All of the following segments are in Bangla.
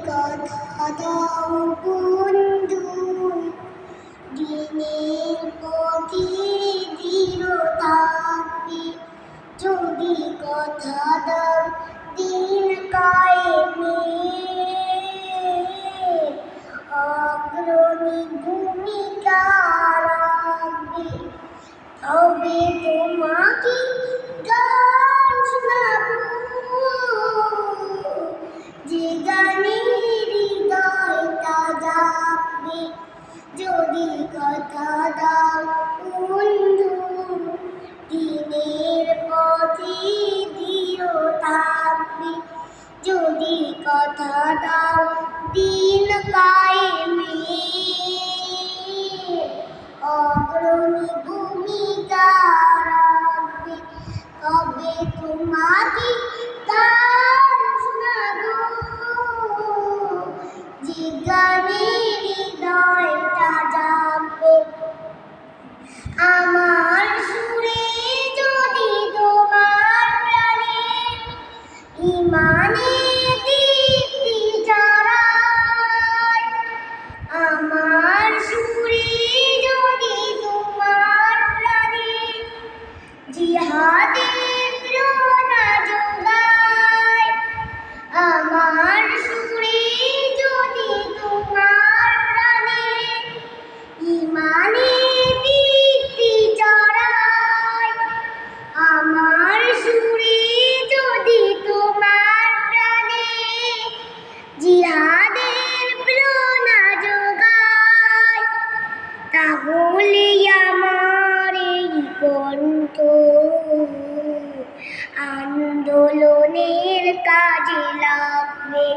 কথা দাও বন্ধু, দিনের পথে দৃঢ় থাকবে। যদি কথা দাও দিন কায়েমের, অগ্রণী ভূমিকা রাখবে। তবে তোমাকে গান শোনাবো, যে গানে হৃদয়টা জাগবে। যদি কথা দাও বন্ধু, দিনের পথে দৃঢ় থাকবে। যদি কথা দাও দিন কায়েমের, অগ্রণী ভূমিকা রাখবে। তবে তোমাকে গান শোনাবো, যে গানে হৃদয়টা জাগবে। আমার সুরে যদি তোমার প্রাণে ঈমানের দীপ্তি জড়ায়, আমার সুরে যদি তোমার প্রাণে জিহাদের প্রেরণা যোগায়, আমার সুরে যদি তোমার প্রাণে ঈমানের দীপ্তি জড়ায়, আমার সুরে যদি তোমার প্রাণে জিহাদের প্রেরণা যোগায়, তাহলে আমার এই কণ্ঠ আন্দোলনের কাজে লাগবে।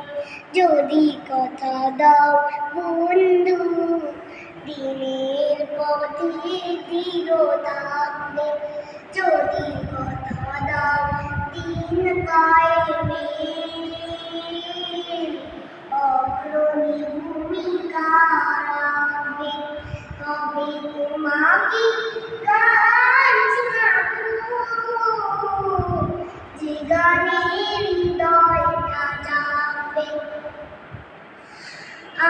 যদি কথা দাও বন্ধু, দিনের পথে দৃঢ় থাকবে। যদি কথা দাও দিন কায়েমের, অগ্রণী ভূমিকা রাখবে। তবে তোমাকে গান শোনাবো, যে গানে হৃদয়টা জাগবে।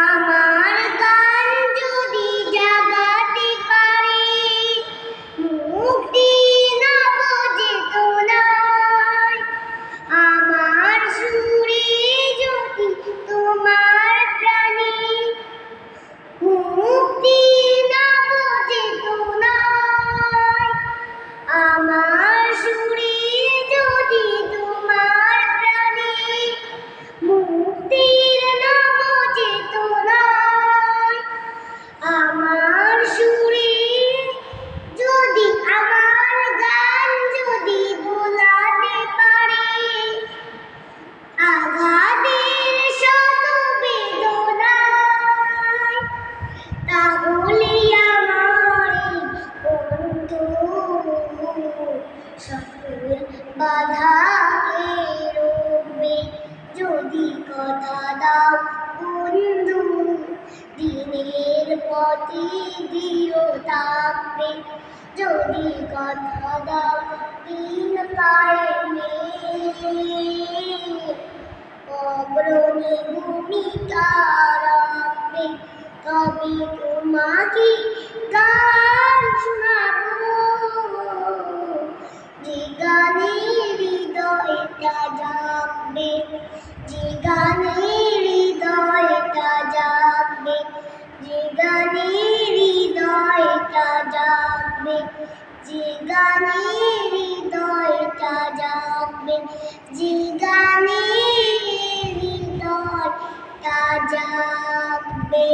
আমার গান যদি জাগাতে পারে মুক্তি নব চেতনায়, আমার সুরে যদি তোমার প্রাণে মুক্তি নব চেতনায়, আমার সুরে যদি তোমার প্রাণে মুক্তির নব চেতনায়, আমার সুরে যদি আমার গান যদি বোলাতে পারে আঘাতের শত বেদনায়, তাহলে আমার কণ্ঠ সকল বাধাকে রোখবে। যদি কথা দাও বন্ধু, দিনের পথে দৃঢ় থাকবে। যদি কথা দাও দিন কায়েমের, অগ্রণী ভূমিকা রাখবে। তবে তোমাকে গান শোনাবো, যে গানে হৃদয়টা জাগবে। যে গানে হৃদয়টা জাগবে, যে গানে হৃদয়টা জাগবে, যে গানে হৃদয়টা জাগবে, যে গানে হৃদয়টা জাগবে।